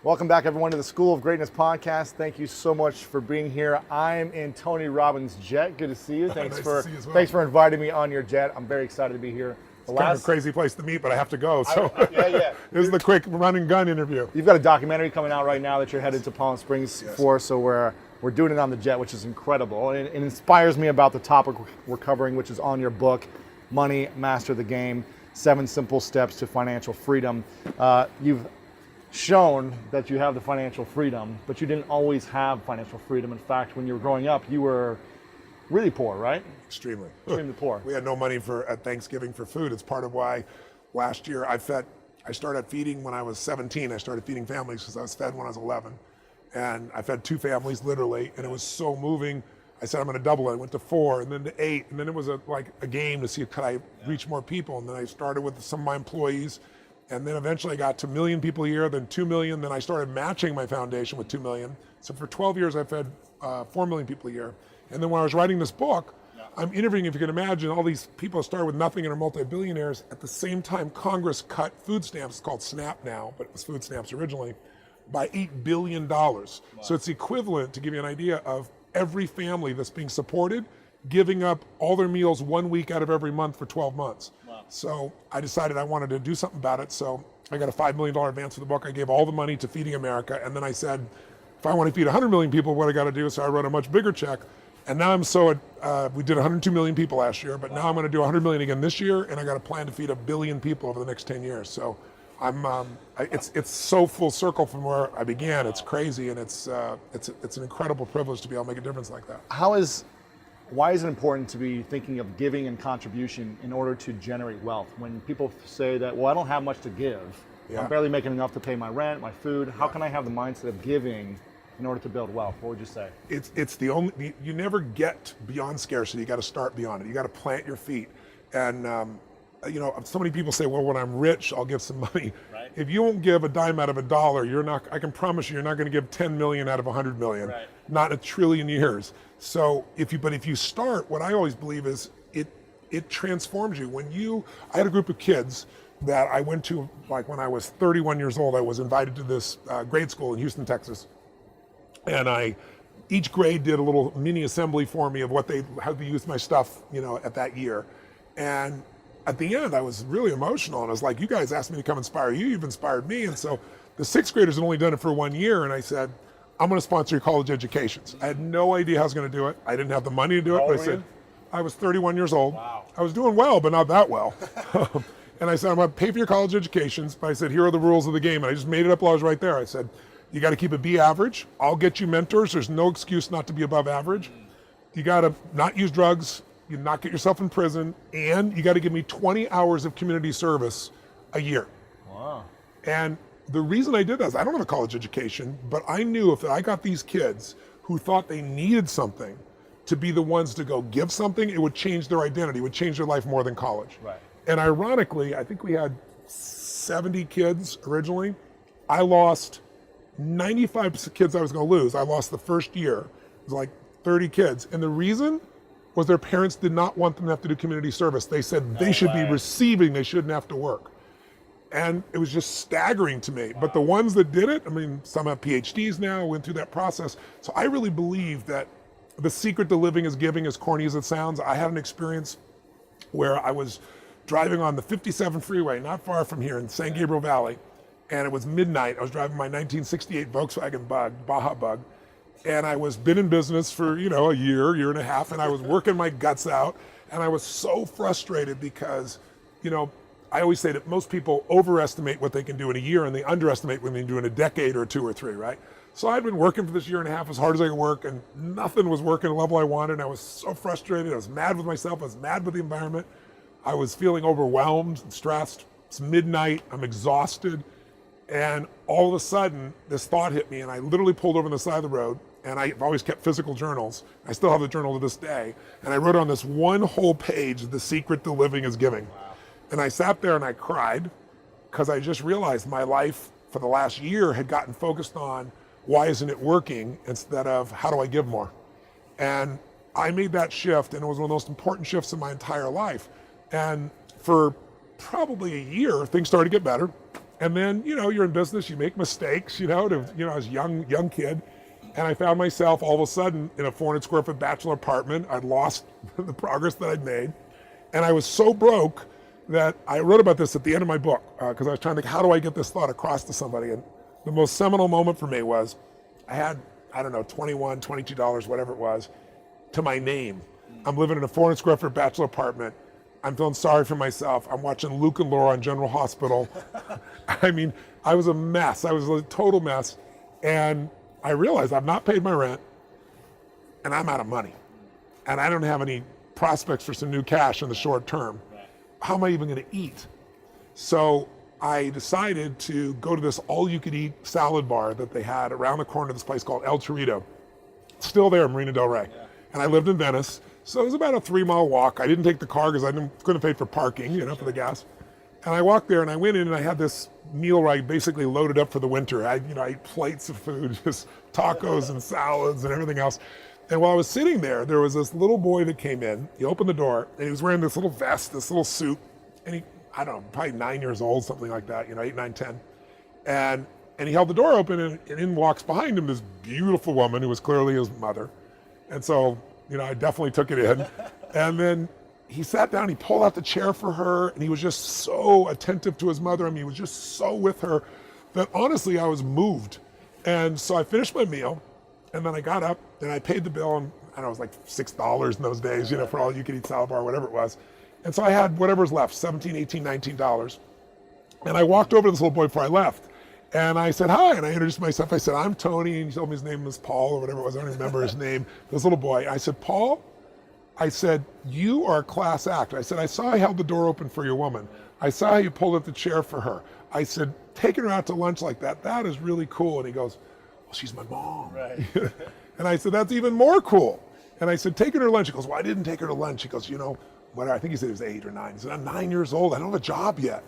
Welcome back, everyone, to the School of Greatness podcast. Thank you so much for being here. I'm in Tony Robbins' jet. Good to see you. Thanks Nice for to see you as well. thanks for inviting me on your jet. I'm very excited to be here. It's kind of a crazy place to meet, but I have to go. So yeah. This is the quick run and gun interview. You've got a documentary coming out right now that you're headed to Palm Springs for, so we're doing it on the jet, which is incredible. And it inspires me about the topic we're covering, which is on your book, Money, Master the Game, 7 Simple Steps to Financial Freedom. You've shown that you have the financial freedom, but you didn't always have financial freedom. In fact, when you were growing up, you were really poor, right? Extremely poor. We had no money at Thanksgiving for food. It's part of why last year I started feeding when I was 17. I started feeding families because I was fed when I was 11. And I fed 2 families literally, and it was so moving. I said, I'm gonna double it. I went to 4 and then to 8. And then it was like a game to see could I reach more people. And then I started with some of my employees. And then eventually I got to 1 million people a year, then 2 million. Then I started matching my foundation with 2 million. So for 12 years, I fed 4 million people a year. And then when I was writing this book, I'm interviewing, if you can imagine, all these people started with nothing and are multi-billionaires. At the same time, Congress cut food stamps, it's called SNAP now, but it was food stamps originally, by $8 billion. Wow. So it's equivalent, to give you an idea, of every family that's being supported giving up all their meals 1 week out of every month for 12 months. Wow. So I decided I wanted to do something about it. So I got a $5 million advance for the book. I gave all the money to Feeding America. And then I said, if I want to feed 100 million people, what I got to do? So I wrote a much bigger check. And now we did 102 million people last year, but now I'm going to do 100 million again this year. And I got a plan to feed 1 billion people over the next 10 years. So it's so full circle from where I began. It's crazy. And it's an incredible privilege to be able to make a difference like that. Why is it important to be thinking of giving and contribution in order to generate wealth? When people say that, well, I don't have much to give, I'm barely making enough to pay my rent, my food, how can I have the mindset of giving in order to build wealth? What would you say? It's the only, you never get beyond scarcity, you got to start beyond it. You got to plant your feet. And so many people say, well, when I'm rich, I'll give some money. Right. If you won't give a dime out of $1, I can promise you're not going to give 10 million out of 100 million, right. Not in a trillion years. So if you start, what I always believe is it transforms you. I had a group of kids that I went to, like when I was 31 years old, I was invited to this grade school in Houston, Texas. And each grade did a little mini assembly for me of how they used my stuff, at that year. And at the end, I was really emotional, and I was like, you guys asked me to come inspire you, you've inspired me. And so the 6th graders had only done it for 1 year, and I said, I'm gonna sponsor your college educations. I had no idea how I was gonna do it. I didn't have the money to do it, but I said, I was 31 years old. Wow. I was doing well, but not that well. And I said, I'm gonna pay for your college educations, but I said, here are the rules of the game. And I just made it up while I was right there. I said, you gotta keep it B average. I'll get you mentors. There's no excuse not to be above average. You gotta not use drugs, you not get yourself in prison, and you gotta give me 20 hours of community service a year. Wow. And the reason I did that is I don't have a college education, but I knew if I got these kids who thought they needed something to be the ones to go give something, it would change their identity, it would change their life more than college. Right. And ironically, I think we had 70 kids originally. I lost 95 kids I was gonna lose. I lost the first year. It was like 30 kids. And the reason was their parents did not want them to have to do community service. They said they should be receiving, they shouldn't have to work. And it was just staggering to me. Wow. But the ones that did it, some have PhDs now, went through that process. So I really believe that the secret to living is giving, as corny as it sounds. I had an experience where I was driving on the 57 freeway, not far from here in San Gabriel Valley, and it was midnight. I was driving my 1968 Volkswagen Bug, Baja Bug, and I was been in business for, a year and a half, and I was working my guts out, and I was so frustrated because, I always say that most people overestimate what they can do in a year and they underestimate what they can do in a decade or 2 or 3, right? So I'd been working for this year and a half as hard as I could work, and nothing was working at the level I wanted, and I was so frustrated. I was mad with myself, I was mad with the environment. I was feeling overwhelmed and stressed. It's midnight, I'm exhausted, and all of a sudden, this thought hit me, and I literally pulled over on the side of the road, and I've always kept physical journals. I still have the journal to this day, and I wrote on this one whole page, the secret to living is giving. Wow. And I sat there and I cried because I just realized my life for the last year had gotten focused on why isn't it working instead of how do I give more? And I made that shift, and it was one of the most important shifts in my entire life. And for probably a year, things started to get better. And then, you're in business, you make mistakes, I was a young kid. And I found myself all of a sudden in a 400 square foot bachelor apartment. I'd lost the progress that I'd made. And I was so broke that I wrote about this at the end of my book, because I was trying to think, how do I get this thought across to somebody? And the most seminal moment for me was I had, I don't know, $21, $22, whatever it was, to my name. I'm living in a 400 square foot bachelor apartment. I'm feeling sorry for myself. I'm watching Luke and Laura on General Hospital. I mean, I was a mess. I was a total mess. And I realized I've not paid my rent and I'm out of money. And I don't have any prospects for some new cash in the short term. How am I even going to eat? So I decided to go to this all-you-could-eat salad bar that they had around the corner of this place called El Chorrito. It's still there in Marina Del Rey. Yeah. And I lived in Venice. So it was about a 3-mile walk. I didn't take the car because I couldn't pay for parking, for the gas. And I walked there and I went in and I had this meal where I basically loaded up for the winter. I ate plates of food, just tacos and salads and everything else. And while I was sitting there, there was this little boy that came in. He opened the door and he was wearing this little vest, this little suit. And he, I don't know, probably 9 years old, something like that, 8, 9, 10. And he held the door open and in walks behind him this beautiful woman who was clearly his mother. And so, I definitely took it in. And then he sat down, he pulled out the chair for her, and he was just so attentive to his mother. I mean, he was just so with her that honestly, I was moved. And so I finished my meal, and then I got up and I paid the bill, and I don't know, it was like $6 in those days, for all you could eat salad bar, whatever it was. And so I had whatever's left, $17, $18, $19. And I walked over to this little boy before I left. And I said, hi, and I introduced myself. I said, I'm Tony, and he told me his name was Paul or whatever it was. I don't remember his name. This little boy. I said, Paul, I said, you are a class act. I said, I saw you held the door open for your woman. I saw how you pulled up the chair for her. I said, taking her out to lunch like that, that is really cool. And he goes, well, she's my mom. Right. And I said, that's even more cool. And I said, taking her to lunch. He goes, well, I didn't take her to lunch. He goes, whatever. I think he said he was 8 or 9. He said, I'm 9 years old. I don't have a job yet.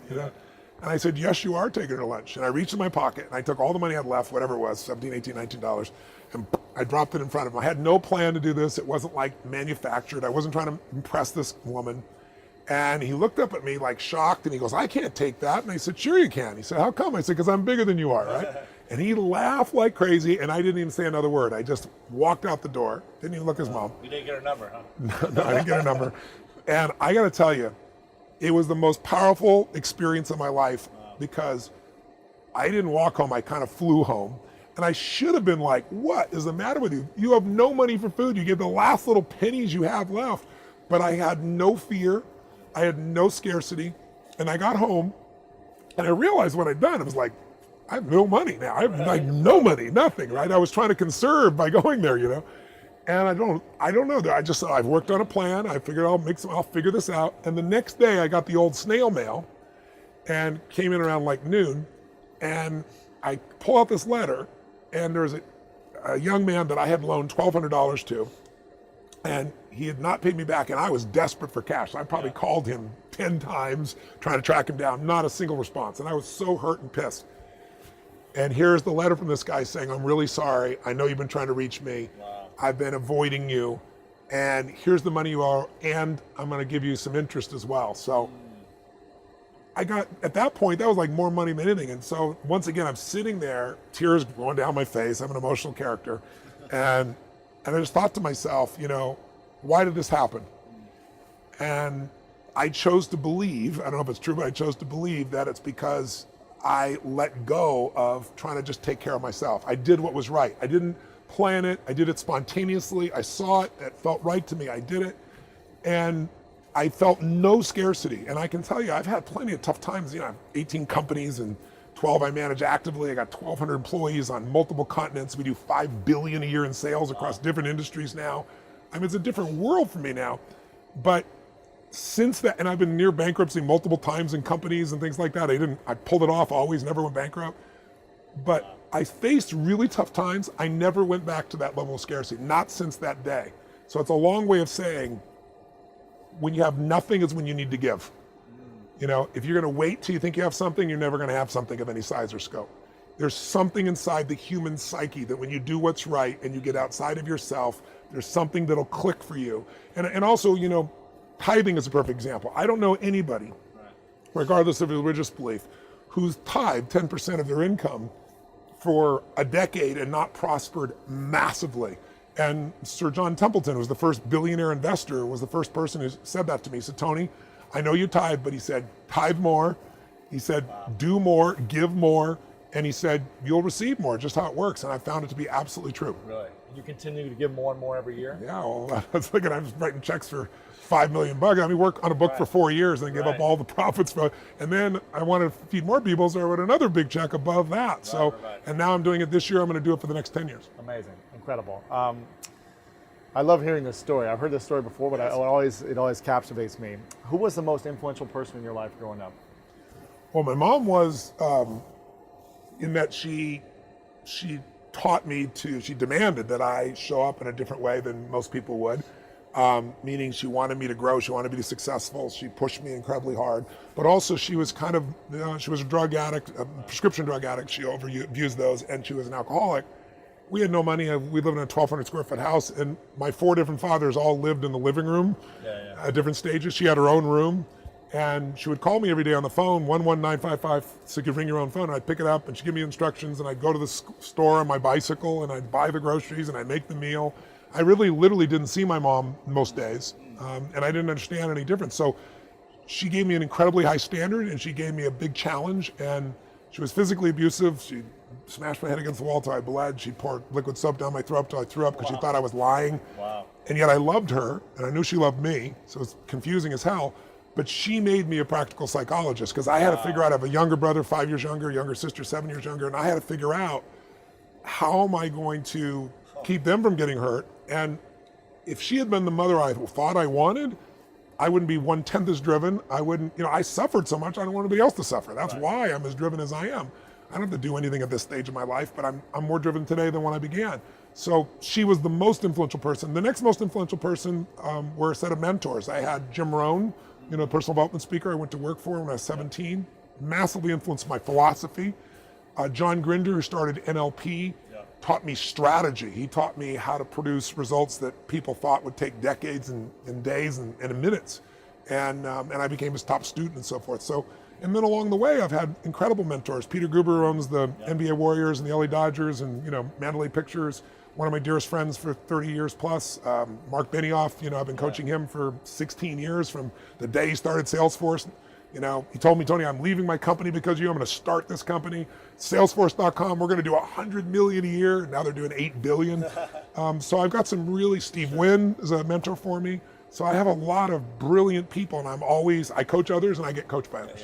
And I said, yes, you are taking her to lunch. And I reached in my pocket and I took all the money I had left, whatever it was, $17, $18, $19, and I dropped it in front of him. I had no plan to do this. It wasn't like manufactured. I wasn't trying to impress this woman. And he looked up at me like shocked and he goes, I can't take that. And I said, sure you can. He said, how come? I said, because I'm bigger than you are, right? And he laughed like crazy and I didn't even say another word. I just walked out the door, didn't even look at his mom. You didn't get her number, huh? No, I didn't get her number. And I got to tell you, it was the most powerful experience of my life because I didn't walk home, I kind of flew home. And I should have been like, what is the matter with you? You have no money for food. You get the last little pennies you have left. But I had no fear. I had no scarcity. And I got home and I realized what I'd done. It was like, I have no money now. I have like no money, nothing, right? I was trying to conserve by going there, And I don't know. I just, I've worked on a plan. I figured I'll figure this out. And the next day I got the old snail mail and came in around like noon. And I pull out this letter and there's a young man that I had loaned $1,200 to. And he had not paid me back. And I was desperate for cash. I probably called him 10 times trying to track him down. Not a single response. And I was so hurt and pissed. And here's the letter from this guy saying, I'm really sorry. I know you've been trying to reach me. Wow. I've been avoiding you. And here's the money you owe. And I'm going to give you some interest as well. So I got, at that point, that was like more money than anything. And so once again, I'm sitting there, tears going down my face. I'm an emotional character. And I just thought to myself, why did this happen? And I chose to believe, I don't know if it's true, but I chose to believe that it's because I let go of trying to just take care of myself. I did what was right. I didn't plan it. I did it spontaneously. I saw it. It felt right to me. I did it. And I felt no scarcity. And I can tell you, I've had plenty of tough times. I have 18 companies and 12 I manage actively. I got 1,200 employees on multiple continents. We do $5 billion a year in sales across different industries now. I mean, it's a different world for me now. But since that, and I've been near bankruptcy multiple times in companies and things like that. I pulled it off always, never went bankrupt. But I faced really tough times. I never went back to that level of scarcity, not since that day. So it's a long way of saying, when you have nothing is when you need to give. If you're going to wait till you think you have something, you're never going to have something of any size or scope. There's something inside the human psyche that when you do what's right and you get outside of yourself, there's something that'll click for you. And also, tithing is a perfect example. I don't know anybody regardless of religious belief, who's tithed 10% of their income for a decade and not prospered massively. And Sir John Templeton, who was the first billionaire investor, was the first person who said that to me. He said, Tony, I know you tithe, but he said, tithe more. He said, do more, give more. And he said, you'll receive more, just how it works. And I found it to be absolutely true. Really? You continue to give more and more every year? Yeah, well, I was looking, I was writing checks for $5 million. I mean, work on a book for 4 years and give up all the profits. And then I wanted to feed more people, so I wrote another big check above that. And now I'm doing it this year. I'm going to do it for the next 10 years. Amazing, incredible. I love hearing this story. I've heard this story before, but it always captivates me. Who was the most influential person in your life growing up? Well, my mom was, in that she taught me she demanded that I show up in a different way than most people would. Meaning she wanted me to grow, she wanted me to be successful, she pushed me incredibly hard. But also she was kind of, she was a drug addict, a prescription drug addict, she overused those, and she was an alcoholic. We had no money, we lived in a 1,200 square foot house, and my 4 different fathers all lived in the living room at different stages. She had her own room, and she would call me every day on the phone, 11955, so you could ring your own phone, and I'd pick it up, and she'd give me instructions, and I'd go to the store on my bicycle, and I'd buy the groceries, and I'd make the meal. I really literally didn't see my mom most days, and I didn't understand any difference. So she gave me an incredibly high standard, and she gave me a big challenge, and she was physically abusive. She smashed my head against the wall till I bled. She poured liquid soap down my throat till I threw up because she thought I was lying. Wow. And yet I loved her, and I knew she loved me, so it's confusing as hell. But she made me a practical psychologist because I had to figure out, I have a younger brother, 5 years younger, younger sister, 7 years younger, and I had to figure out how am I going to keep them from getting hurt. And if she had been the mother I thought I wanted, I wouldn't be 1/10 as driven. I wouldn't, I suffered so much, I don't want anybody else to suffer. That's why I'm as driven as I am. I don't have to do anything at this stage of my life, but I'm more driven today than when I began. So she was the most influential person. The next most influential person were a set of mentors. I had Jim Rohn, personal development speaker I went to work for when I was 17, massively influenced my philosophy. John Grinder, who started NLP, taught me strategy. He taught me how to produce results that people thought would take decades and days and in minutes. And I became his top student and so forth. And then along the way, I've had incredible mentors. Peter Guber, who owns the NBA Warriors and the LA Dodgers and Mandalay Pictures, one of my dearest friends for 30 years plus. Mark Benioff, I've been coaching him for 16 years from the day he started Salesforce. He told me, Tony, I'm leaving my company because of you. I'm going to start this company. Salesforce.com, we're going to do 100 million a year. Now they're doing 8 billion. So I've got some really, Steve Wynn is a mentor for me. So I have a lot of brilliant people, and I coach others and I get coached by others.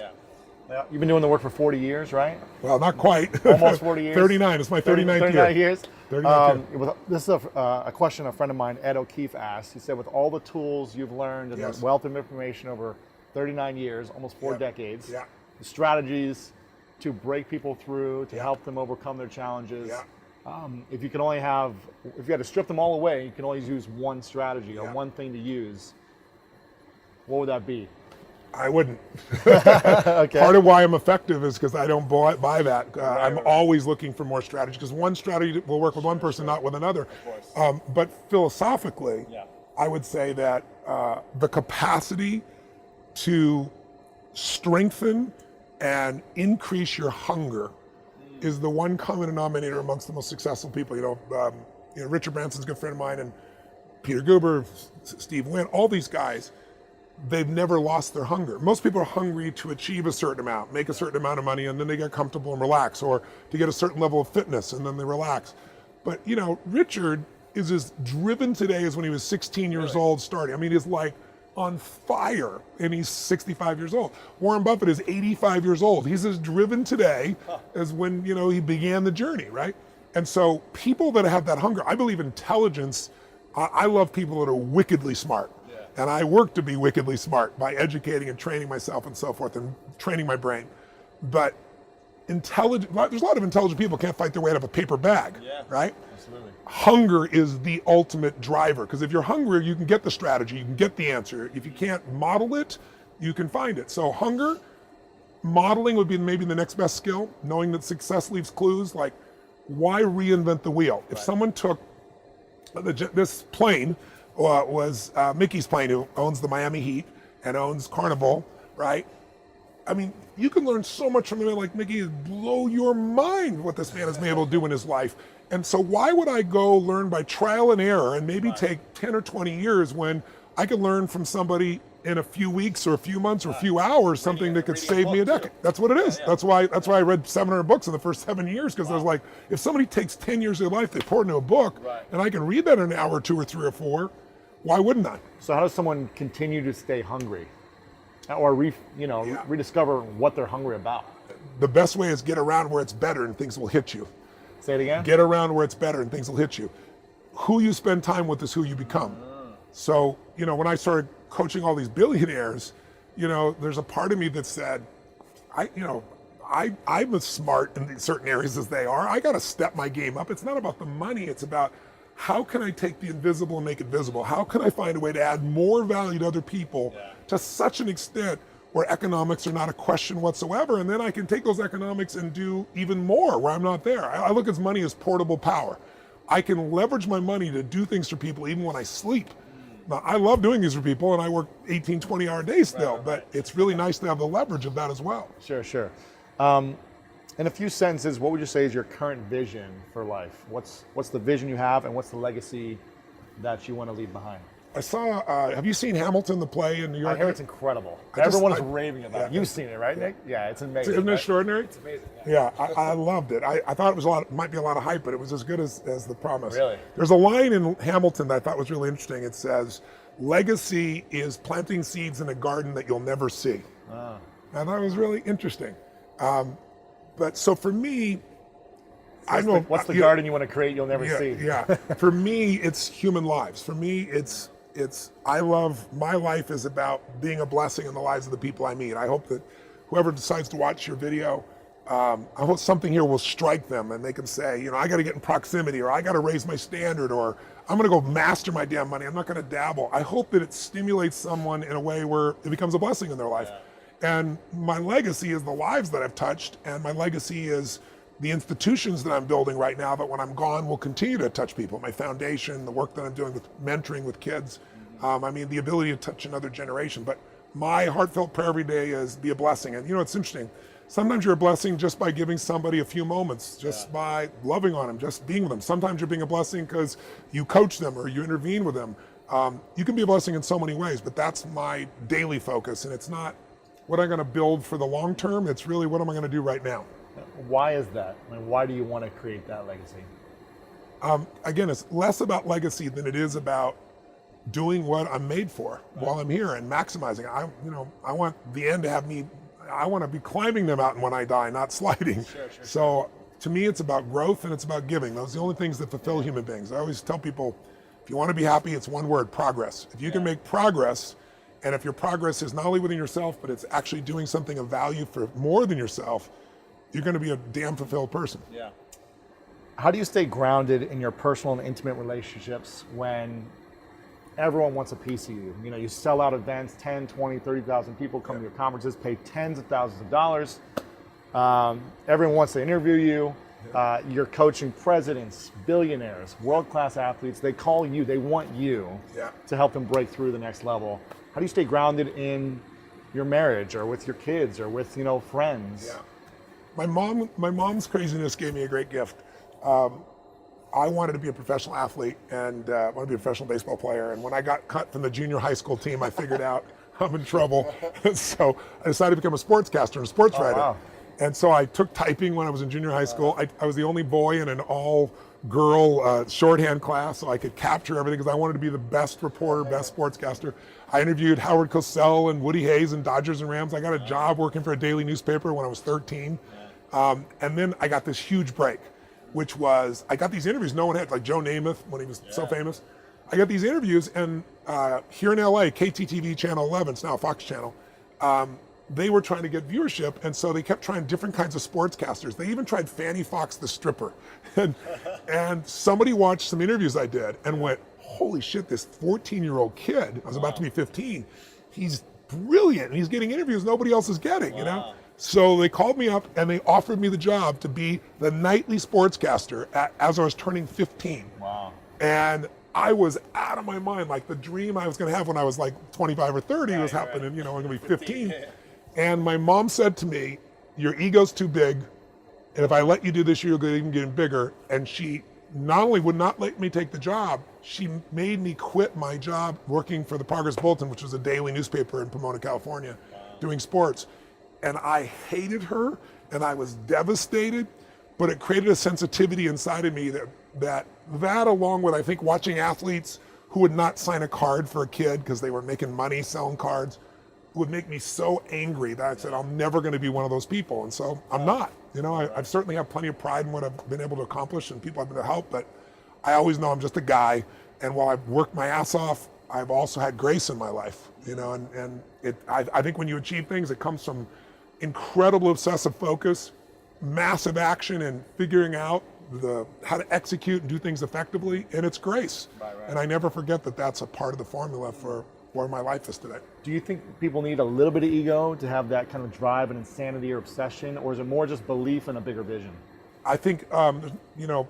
Yeah, you've been doing the work for 40 years, right? Well, not quite. Almost 40 years. 39. It's my 39th 39 year. years. 39th year. This is a question a friend of mine, Ed O'Keefe, asked. He said, with all the tools you've learned and the wealth of information over 39 years, almost 4 decades, the strategies to break people through, to help them overcome their challenges. If you had to strip them all away, you can only use one strategy or one thing to use, what would that be? I wouldn't. Okay. Part of why I'm effective is because I don't buy that. I'm always looking for more strategy because one strategy will work with one person, not with another. But philosophically, I would say that the capacity to strengthen and increase your hunger is the one common denominator amongst the most successful people. Richard Branson's a good friend of mine, and Peter Guber, Steve Wynn, all these guys, they've never lost their hunger. Most people are hungry to achieve a certain amount, make a certain amount of money, and then they get comfortable and relax, or to get a certain level of fitness, and then they relax. But, Richard is as driven today as when he was 16 years old starting. I mean, he's like on fire, and he's 65 years old. Warren Buffett is 85 years old. He's as driven today as when, he began the journey, right? And so people that have that hunger, I believe intelligence, I love people that are wickedly smart. And I work to be wickedly smart by educating and training myself and so forth and training my brain. But there's a lot of intelligent people can't fight their way out of a paper bag, right? Absolutely. Hunger is the ultimate driver, because if you're hungry, you can get the strategy, you can get the answer. If you can't model it, you can find it. So hunger, modeling would be maybe the next best skill, knowing that success leaves clues, like why reinvent the wheel? If someone took this plane, was Mickey's plane, who owns the Miami Heat and owns Carnival, right? I mean, you can learn so much from a man like Mickey. It'd blow your mind what this man has been able to do in his life. And so why would I go learn by trial and error and maybe take 10 or 20 years when I could learn from somebody in a few weeks or a few months or a few hours something that could save me a decade? That's what it is. That's why I read 700 books in the first 7 years, because I was like, if somebody takes 10 years of their life, they pour it into a book, and I can read that in an hour or 2 or 3 or 4, why wouldn't I? So how does someone continue to stay hungry, or rediscover what they're hungry about? The best way is get around where it's better and things will hit you. Say it again. Get around where it's better and things will hit you. Who you spend time with is who you become. So, when I started coaching all these billionaires, there's a part of me that said, I'm as smart in certain areas as they are. I got to step my game up. It's not about the money. It's about how can I take the invisible and make it visible? How can I find a way to add more value to other people to such an extent where economics are not a question whatsoever, and then I can take those economics and do even more where I'm not there. I look at money as portable power. I can leverage my money to do things for people even when I sleep. Now, I love doing these for people, and I work 18, 20-hour days still, but it's really nice to have the leverage of that as well. Sure. In a few sentences, what would you say is your current vision for life? What's the vision you have, and what's the legacy that you want to leave behind? I saw, have you seen Hamilton, the play in New York? I hear it's incredible. Everyone is raving about it. You've seen it, right, Nick? Yeah, it's amazing. Isn't it extraordinary? It's amazing. Yeah, I loved it. I thought it might be a lot of hype, but it was as good as the promise. Really? There's a line in Hamilton that I thought was really interesting. It says, legacy is planting seeds in a garden that you'll never see. I thought it was really interesting. But so for me, what's the garden you want to create you'll never see? Yeah. For me, it's human lives. For me, it's my life is about being a blessing in the lives of the people I meet. I hope that whoever decides to watch your video, I hope something here will strike them and make them say, I got to get in proximity, or I got to raise my standard, or I'm going to go master my damn money. I'm not going to dabble. I hope that it stimulates someone in a way where it becomes a blessing in their life. And my legacy is the lives that I've touched, and my legacy is the institutions that I'm building right now that when I'm gone will continue to touch people. My foundation, the work that I'm doing with mentoring with kids, the ability to touch another generation. But my heartfelt prayer every day is be a blessing. And it's interesting. Sometimes you're a blessing just by giving somebody a few moments, just by loving on them, just being with them. Sometimes you're being a blessing because you coach them or you intervene with them. You can be a blessing in so many ways, but that's my daily focus. And it's not what I'm going to build for the long term. It's really what am I going to do right now. Why is that? Why do you want to create that legacy? Again, it's less about legacy than it is about doing what I'm made for while I'm here and maximizing it. I want the end to have me. I want to be climbing the mountain when I die, not sliding. Sure. To me, it's about growth and it's about giving. Those are the only things that fulfill human beings. I always tell people, if you want to be happy, it's one word: progress. If you can make progress, and if your progress is not only within yourself, but it's actually doing something of value for more than yourself, you're going to be a damn fulfilled person. Yeah. How do you stay grounded in your personal and intimate relationships when everyone wants a piece of you? You sell out events, 10, 20, 30,000 people come to your conferences, pay tens of thousands of dollars. Everyone wants to interview you. You're coaching presidents, billionaires, world-class athletes. They call you, they want you to help them break through the next level. How do you stay grounded in your marriage or with your kids or with, friends? Yeah. My mom's craziness gave me a great gift. I wanted to be a professional athlete and I wanted to be a professional baseball player. And when I got cut from the junior high school team, I figured out I'm in trouble. So I decided to become a sportscaster and a sports writer. Wow. And so I took typing when I was in junior high school. I was the only boy in an all-girl shorthand class, so I could capture everything because I wanted to be the best reporter, best sportscaster. I interviewed Howard Cosell and Woody Hayes and Dodgers and Rams. I got a job working for a daily newspaper when I was 13. And then I got this huge break, which was, I got these interviews no one had, like Joe Namath when he was so famous. I got these interviews, and here in LA, KTTV Channel 11, it's now a Fox channel, they were trying to get viewership, and so they kept trying different kinds of sportscasters. They even tried Fanny Fox the stripper. And somebody watched some interviews I did and went, holy shit, this 14-year-old kid, I was about to be 15, he's brilliant, and he's getting interviews nobody else is getting, So they called me up and they offered me the job to be the nightly sportscaster as I was turning 15. Wow. And I was out of my mind, like the dream I was going to have when I was like 25 or 30 was happening, I'm going to be 15. And my mom said to me, your ego's too big, and if I let you do this, you'll get even bigger. And she not only would not let me take the job, she made me quit my job working for the Progress Bulletin, which was a daily newspaper in Pomona, California, doing sports. And I hated her, and I was devastated, but it created a sensitivity inside of me that along with, I think, watching athletes who would not sign a card for a kid because they were making money selling cards, would make me so angry that I said, I'm never going to be one of those people. And so I'm not. You know, I certainly have plenty of pride in what I've been able to accomplish and people I've been able to help, but I always know I'm just a guy. And while I've worked my ass off, I've also had grace in my life, you know, and I think when you achieve things, it comes from incredible obsessive focus, massive action, and figuring out how to execute and do things effectively, and it's grace. Right. And I never forget that that's a part of the formula for where my life is today. Do you think people need a little bit of ego to have that kind of drive and insanity or obsession, or is it more just belief in a bigger vision? I think, you know,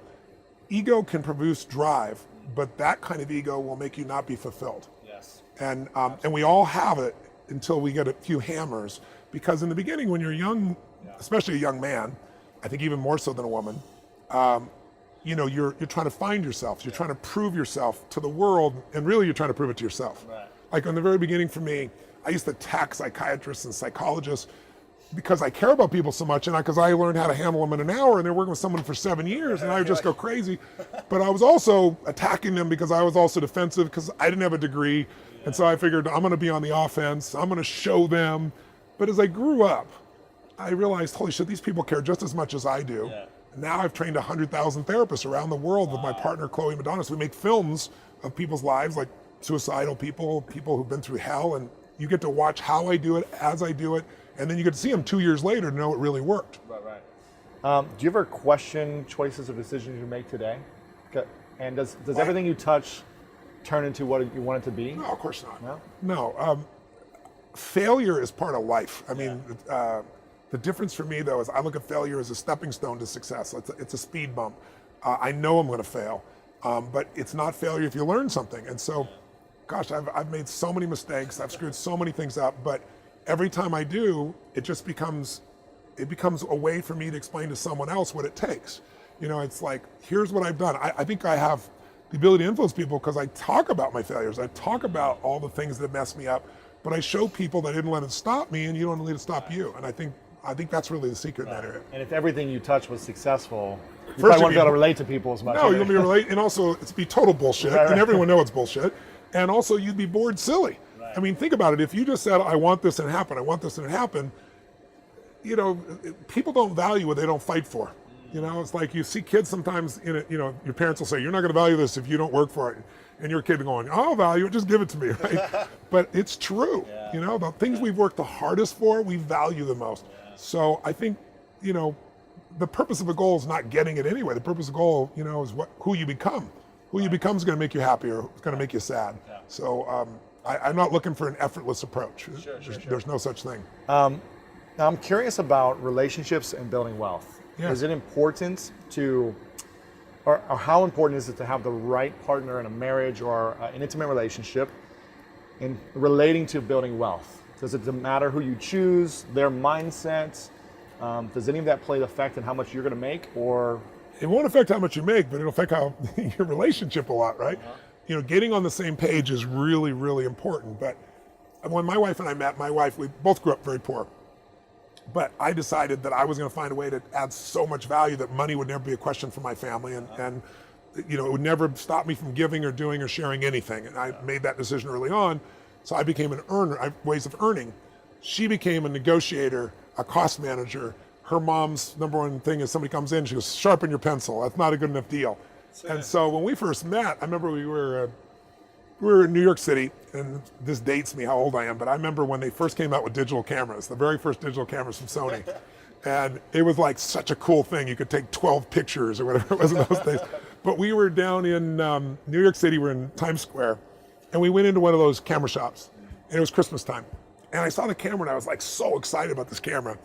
ego can produce drive, but that kind of ego will make you not be fulfilled. Yes. And we all have it until we get a few hammers, because in the beginning, when you're young, especially a young man, I think even more so than a woman, you know, you're trying to find yourself. You're trying to prove yourself to the world, and really you're trying to prove it to yourself. Right. Like in the very beginning for me, I used to attack psychiatrists and psychologists because I care about people so much, and because I learned how to handle them in an hour, and they're working with someone for 7 years, and I would just go crazy. But I was also attacking them because I was also defensive because I didn't have a degree, and so I figured I'm going to be on the offense. I'm going to show them. But as I grew up, I realized, holy shit, these people care just as much as I do. Yeah. Now I've trained 100,000 therapists around the world with my partner, Chloe Madonna. So we make films of people's lives, like suicidal people who've been through hell, and you get to watch how I do it, as I do it, and then you get to see them 2 years later to know it really worked. Right. Do you ever question choices or decisions you make today? And does everything you touch turn into what you want it to be? No, of course not. No. Failure is part of life. I mean, the difference for me, though, is I look at failure as a stepping stone to success. It's a speed bump. I know I'm going to fail, but it's not failure if you learn something. And so, gosh, I've made so many mistakes. I've screwed so many things up, but every time I do, it becomes a way for me to explain to someone else what it takes. You know, it's like, here's what I've done. I think I have the ability to influence people because I talk about my failures. I talk about all the things that messed me up, but I show people that I didn't let it stop me, and you don't let it stop you. And I think that's really the secret in that area. And if everything you touch was successful, you probably won't be able to relate to people as much. No, you'll be able to relate, and also it's be total bullshit, and everyone knows it's bullshit. And also you'd be bored silly. Right. I mean, think about it. If you just said, I want this and it happened, I want this and it happened, you know, people don't value what they don't fight for. You know, it's like you see kids sometimes in it, you know, your parents will say, you're not going to value this if you don't work for it. And your kid going, I'll value it, just give it to me, right? But it's true. Yeah. You know, the things we've worked the hardest for, we value the most. Yeah. So I think, you know, the purpose of a goal is not getting it anyway. The purpose of the goal, you know, is who you become. Who you become is going to make you happy or it's going to make you sad. Yeah. So I'm not looking for an effortless approach. Sure. There's no such thing. Now I'm curious about relationships and building wealth. Yeah. Is it important to, or how important is it to have the right partner in a marriage or an intimate relationship in relating to building wealth? Does it matter who you choose, their mindset? Does any of that play the effect in how much you're going to make, or? It won't affect how much you make, but it'll affect how your relationship a lot, right? Uh-huh. You know, getting on the same page is really, really important. But when my wife and I met, we both grew up very poor. But I decided that I was going to find a way to add so much value that money would never be a question for my family, and you know, it would never stop me from giving or doing or sharing anything. And I made that decision early on. So I became an earner. I have ways of earning. She became a negotiator, a cost manager. Her mom's number one thing is somebody comes in, she goes, sharpen your pencil. That's not a good enough deal. And so when we first met, I remember we were in New York City, and this dates me how old I am, but I remember when they first came out with digital cameras, the very first digital cameras from Sony. And it was like such a cool thing. You could take 12 pictures or whatever it was in those days. But we were down in New York City, we're in Times Square, and we went into one of those camera shops, and it was Christmas time. And I saw the camera, and I was like so excited about this camera.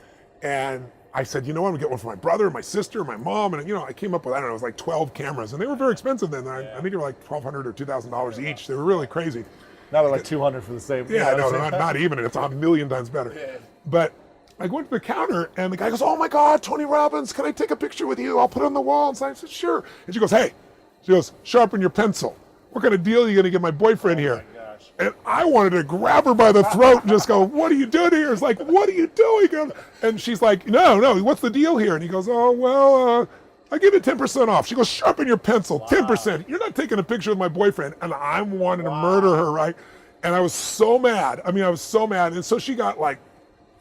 And I said, you know what, I'm gonna get one for my brother, my sister, my mom, and you know, I came up with, I don't know, it was like 12 cameras, and they were very expensive then. I think they were like $1,200 or $2,000 each. They were really crazy. Now they're like 200 for the same. Yeah, no, not even. It's a million times better. Yeah. But I went to the counter and the guy goes, "Oh my God, Tony Robbins, can I take a picture with you? I'll put it on the wall." And so I said, "Sure." And she goes, "Hey," she goes, "sharpen your pencil. What kind of deal are you going to give my boyfriend here?" And I wanted to grab her by the throat and just go, "What are you doing here?" It's like, "What are you doing?" And she's like, no, what's the deal here?" And he goes, "Oh, well, I give you 10% off." She goes, "Sharpen your pencil, 10%. You're not taking a picture with my boyfriend." And I'm wanting to murder her, right? And I was so mad. I was so mad. And so she got like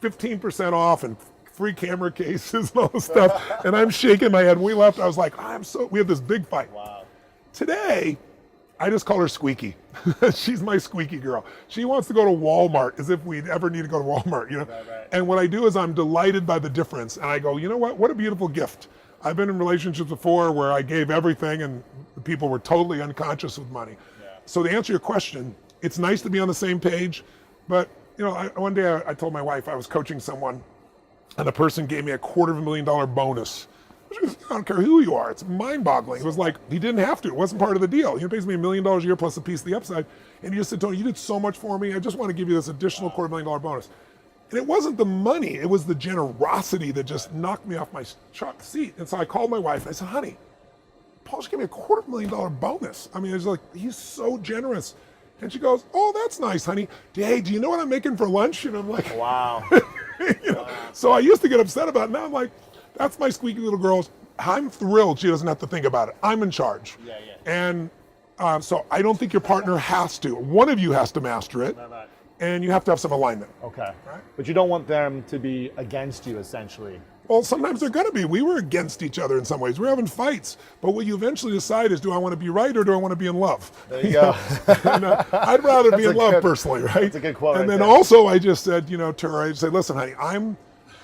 15% off and free camera cases and all this stuff. And I'm shaking my head. When we left, I was like, we had this big fight. Wow. Today, I just call her Squeaky. She's my squeaky girl. She wants to go to Walmart as if we'd ever need to go to Walmart, Right. And what I do is I'm delighted by the difference. And I go, you know what a beautiful gift. I've been in relationships before where I gave everything and the people were totally unconscious with money. Yeah. So to answer your question, it's nice to be on the same page. But one day I told my wife I was coaching someone and the person gave me a $250,000 bonus. I don't care who you are. It's mind-boggling. It was like, he didn't have to. It wasn't part of the deal. He pays me $1 million a year plus a piece of the upside. And he just said, "Tony, you did so much for me. I just want to give you this additional $250,000 bonus." And it wasn't the money. It was the generosity that just knocked me off my seat. And so I called my wife and I said, "Honey, Paul just gave me a $250,000 bonus. It's like, he's so generous." And she goes, "Oh, that's nice, honey. Hey, do you know what I'm making for lunch?" And I'm like, wow. So I used to get upset about it. Now I'm like, that's my squeaky little girl. I'm thrilled she doesn't have to think about it. I'm in charge. Yeah. And so I don't think your partner has to. One of you has to master it. Right. And you have to have some alignment. Okay. Right? But you don't want them to be against you, essentially. Well, sometimes they're going to be. We were against each other in some ways. We're having fights. But what you eventually decide is, do I want to be right or do I want to be in love? There you go. And, I'd rather be in love personally, right? That's a good quote. And right then there. also I just said, to her, I said, "Listen, honey,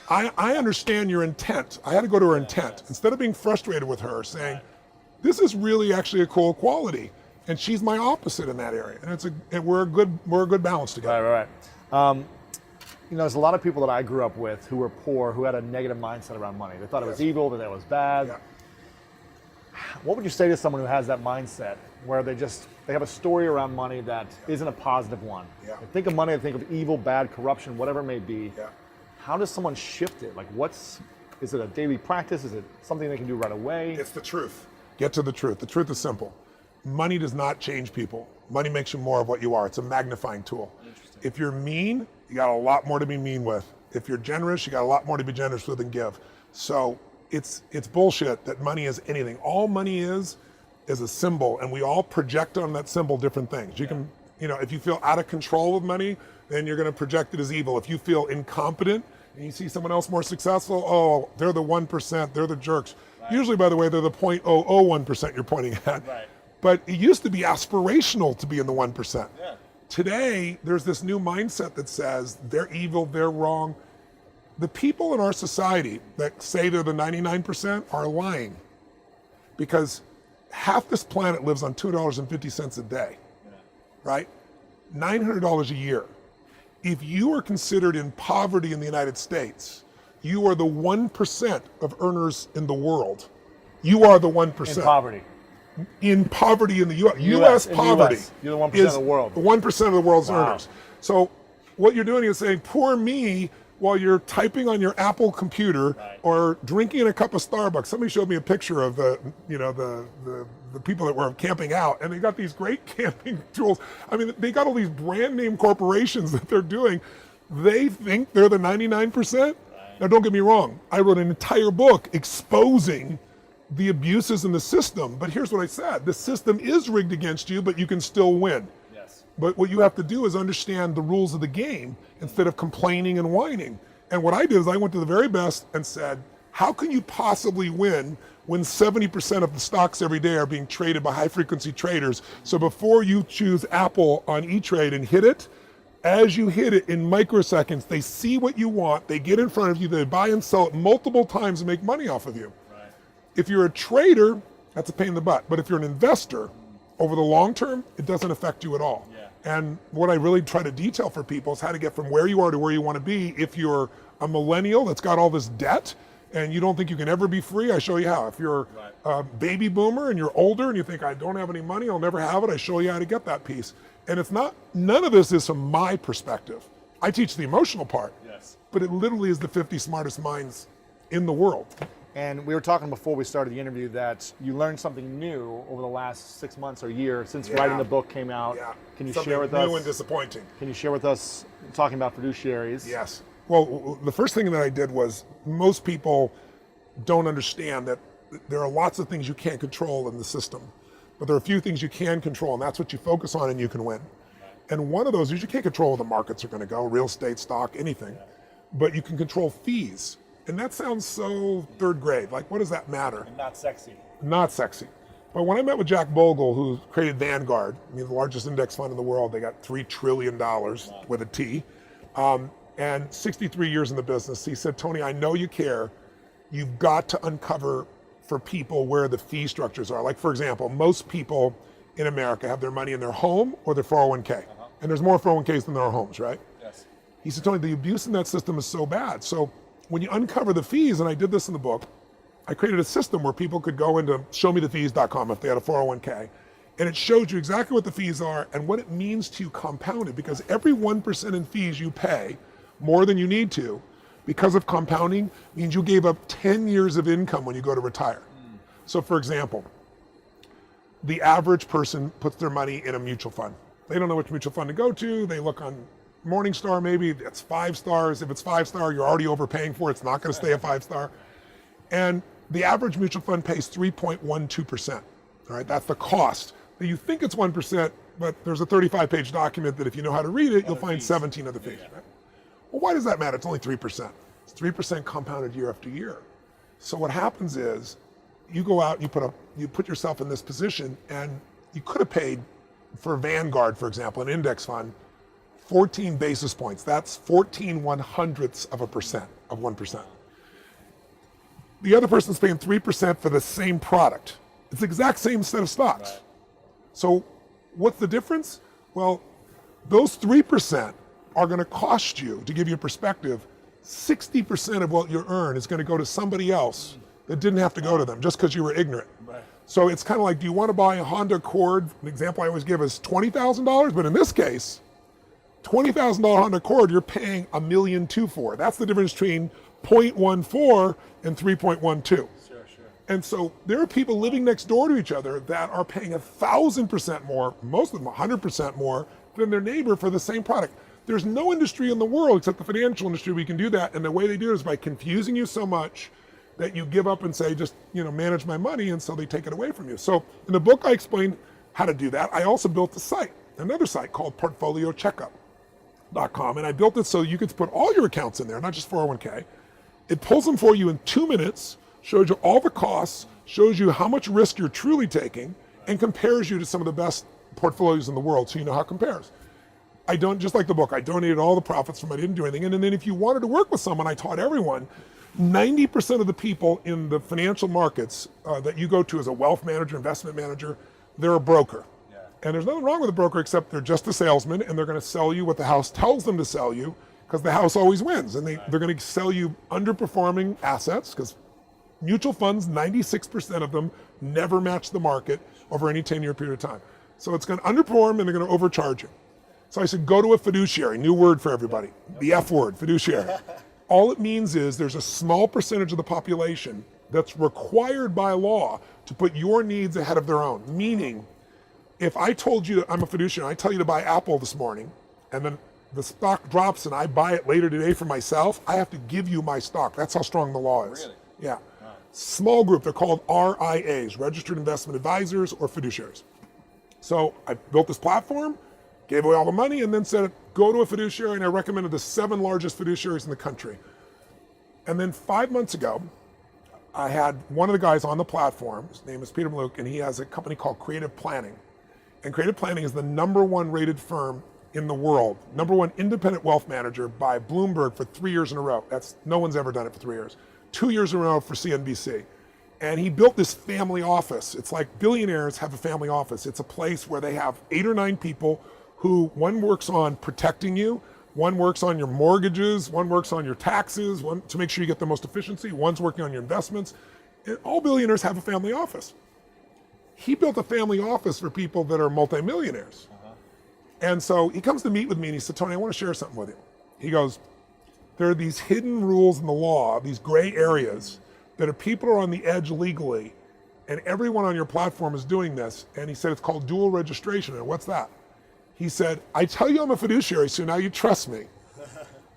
I understand your intent." I had to go to her intent. Instead of being frustrated with her, saying, "This is really actually a cool quality." And she's my opposite in that area. And we're a good balance together. Right. There's a lot of people that I grew up with who were poor, who had a negative mindset around money. They thought it was evil, that it was bad. Yeah. What would you say to someone who has that mindset, where they have a story around money that isn't a positive one? Yeah. They think of money, they think of evil, bad, corruption, whatever it may be. Yeah. How does someone shift it? Like, is it a daily practice? Is it something they can do right away? It's the truth. Get to the truth. The truth is simple. Money does not change people. Money makes you more of what you are. It's a magnifying tool. If you're mean, you got a lot more to be mean with. If you're generous, you got a lot more to be generous with and give. So it's bullshit that money is anything. All money is a symbol, and we all project on that symbol different things. You can, if you feel out of control with money, then you're going to project it as evil. If you feel incompetent and you see someone else more successful, oh, they're the 1%, they're the jerks. Right. Usually, by the way, they're the 0.001% you're pointing at. Right. But it used to be aspirational to be in the 1%. Yeah. Today, there's this new mindset that says they're evil, they're wrong. The people in our society that say they're the 99% are lying, because half this planet lives on $2.50 a day, right? $900 a year. If you are considered in poverty in the United States, you are the 1% of earners in the world. You are the 1%. In poverty. In poverty in the U.S. U.S. poverty. US. You're the 1% of the world. 1% of the world's earners. So what you're doing is saying, poor me, while you're typing on your Apple computer or drinking a cup of Starbucks. Somebody showed me a picture of the people that were camping out, and they got these great camping tools. They got all these brand name corporations that they're doing. They think they're the 99%. Now, don't get me wrong. I wrote an entire book exposing the abuses in the system, but here's what I said. The system is rigged against you, but you can still win. Yes. But what you have to do is understand the rules of the game instead of complaining and whining. And what I did is I went to the very best and said, how can you possibly win when 70% of the stocks every day are being traded by high frequency traders? So before you choose Apple on E-Trade and hit it, as you hit it in microseconds, they see what you want, they get in front of you, they buy and sell it multiple times and make money off of you. If you're a trader, that's a pain in the butt. But if you're an investor, over the long term, it doesn't affect you at all. Yeah. And what I really try to detail for people is how to get from where you are to where you want to be. If you're a millennial that's got all this debt and you don't think you can ever be free, I show you how. If you're a baby boomer and you're older and you think, I don't have any money, I'll never have it, I show you how to get that piece. And it's not, none of this is from my perspective. I teach the emotional part. Yes. but it literally is the 50 smartest minds in the world. And we were talking before we started the interview that you learned something new over the last 6 months or year since writing the book came out. Yeah. Can you Something share with us? new and disappointing. Can you share with us talking about fiduciaries? Yes. Well, the first thing that I did was, most people don't understand that there are lots of things you can't control in the system, but there are a few things you can control, and that's what you focus on and you can win. And one of those is you can't control where the markets are going to go, real estate, stock, anything, but you can control fees. And that sounds so third grade. Like, what does that matter? And not sexy. Not sexy. But when I met with Jack Bogle, who created Vanguard, the largest index fund in the world, they got $3 trillion with a T, and 63 years in the business, he said, Tony, I know you care. You've got to uncover for people where the fee structures are. Like, for example, most people in America have their money in their home or their 401k. And there's more 401ks than there are homes, right? Yes. He said, Tony, the abuse in that system is so bad. So when you uncover the fees, and I did this in the book, I created a system where people could go into showmethefees.com if they had a 401k, and it shows you exactly what the fees are and what it means to you compounded, because every 1% in fees you pay more than you need to because of compounding means you gave up 10 years of income when you go to retire. So for example, the average person puts their money in a mutual fund. They don't know which mutual fund to go to. They look on Morningstar, maybe it's 5 stars. If it's 5-star, you're already overpaying for it. It's not going to stay a 5-star. And the average mutual fund pays 3.12%. All right, that's the cost. Now you think it's 1%, but there's a 35-page document that if you know how to read it, you'll find 17 other fees. Right? Well, why does that matter? It's only 3%. It's 3% compounded year after year. So what happens is you go out, you put yourself in this position, and you could have paid for Vanguard, for example, an index fund, 14 basis points. That's 14 1/100ths of a percent of 1%. The other person's paying 3% for the same product. It's the exact same set of stocks. Right. So what's the difference? Well, those 3% are going to cost you, to give you a perspective, 60% of what you earn is going to go to somebody else that didn't have to go to them just because you were ignorant. Right. So it's kind of like, do you want to buy a Honda Accord? An example I always give is $20,000, but in this case, $20,000 Honda Accord, you're paying $1.2 million for. That's the difference between 0.14 and 3.12. Sure. And so there are people living next door to each other that are paying 1,000% more, most of them 100% more than their neighbor for the same product. There's no industry in the world except the financial industry where we can do that. And the way they do it is by confusing you so much that you give up and say, just manage my money, and so they take it away from you. So in the book, I explained how to do that. I also built a site, another site called portfoliocheckup.com, and I built it so you could put all your accounts in there, not just 401k. It pulls them for you in 2 minutes, shows you all the costs, shows you how much risk you're truly taking, and compares you to some of the best portfolios in the world, so you know how it compares. I don't, just like the book, I donated all the profits from it. I didn't do anything. And then if you wanted to work with someone, I taught everyone, 90% of the people in the financial markets that you go to as a wealth manager, investment manager, they're a broker. Yeah. And there's nothing wrong with a broker except they're just a salesman, and they're going to sell you what the house tells them to sell you, because the house always wins. And they're going to sell you underperforming assets, because mutual funds, 96% of them never match the market over any 10-year period of time. So it's going to underperform, and they're going to overcharge you. So I said, go to a fiduciary, new word for everybody, the F word, fiduciary. All it means is there's a small percentage of the population that's required by law to put your needs ahead of their own. Meaning, if I told you, I'm a fiduciary, I tell you to buy Apple this morning, and then the stock drops and I buy it later today for myself, I have to give you my stock. That's how strong the law is. Really? Yeah. Wow. Small group, they're called RIAs, Registered Investment Advisors or Fiduciaries. So I built this platform, gave away all the money, and then said, go to a fiduciary, and I recommended the 7 largest fiduciaries in the country. And then 5 months ago, I had one of the guys on the platform, his name is Peter Maluk, and he has a company called Creative Planning. And Creative Planning is the #1 rated firm in the world, #1 independent wealth manager by Bloomberg for 3 years in a row. No one's ever done it for 3 years. 2 years in a row for CNBC. And he built this family office. It's like billionaires have a family office. It's a place where they have 8 or 9 people who, one works on protecting you, one works on your mortgages, one works on your taxes, one to make sure you get the most efficiency, one's working on your investments. And all billionaires have a family office. He built a family office for people that are multimillionaires. And so he comes to meet with me and he said, Tony, I want to share something with you. He goes, There are these hidden rules in the law, these gray areas that if people are on the edge legally, and everyone on your platform is doing this. And he said, it's called dual registration. And what's that? He said, I tell you I'm a fiduciary, so now you trust me.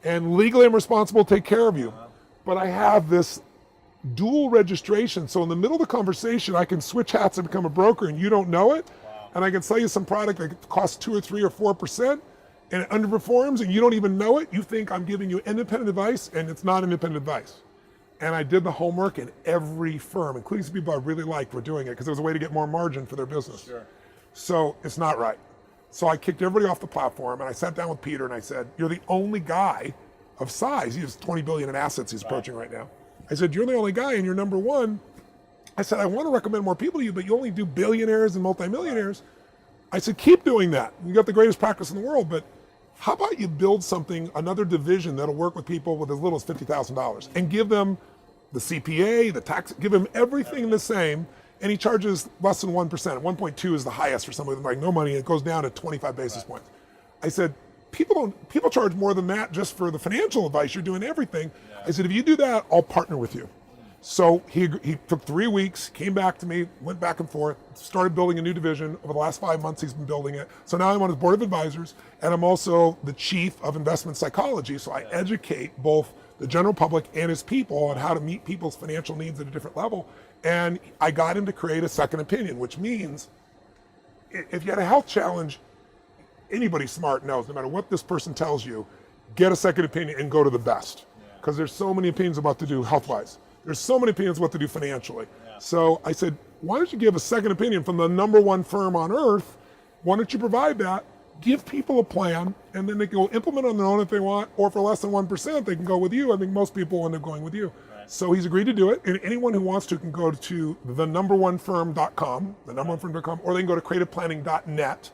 And legally I'm responsible to take care of you. But I have this dual registration. So in the middle of the conversation, I can switch hats and become a broker and you don't know it. And I can sell you some product that costs 2 or 3 or 4% and it underperforms and you don't even know it. You think I'm giving you independent advice and it's not independent advice. And I did the homework, and every firm, including some people I really liked, were doing it because it was a way to get more margin for their business. Sure. So it's not right. So I kicked everybody off the platform, and I sat down with Peter, and I said, you're the only guy of size. He has 20 billion in assets he's approaching right now. I said, you're the only guy, and you're number one. I said, I want to recommend more people to you, but you only do billionaires and multimillionaires. I said, keep doing that. You got the greatest practice in the world, but how about you build something, another division that'll work with people with as little as $50,000 and give them the CPA, the tax, give him everything the same, and he charges less than 1%. 1.2 is the highest for somebody with like no money. It goes down to 25 basis points. I said, people charge more than that just for the financial advice. You're doing everything. I said, if you do that, I'll partner with you. So he took 3 weeks, came back to me, went back and forth, started building a new division. Over the last 5 months, he's been building it. So now I'm on his board of advisors, and I'm also the chief of investment psychology. So I educate both the general public and his people on how to meet people's financial needs at a different level. And I got him to create a second opinion, which means if you had a health challenge, anybody smart knows, no matter what this person tells you, get a second opinion and go to the best. Because there's so many opinions about what to do health-wise. There's so many opinions what to do financially. So I said, why don't you give a second opinion from the number one firm on earth? Why don't you provide that? Give people a plan, and then they can go implement on their own if they want, or for less than 1%, they can go with you. I think most people end up going with you. Right. So he's agreed to do it, and anyone who wants to can go to thenumberonefirm.com, thenumberonefirm.com, or they can go to creativeplanning.net,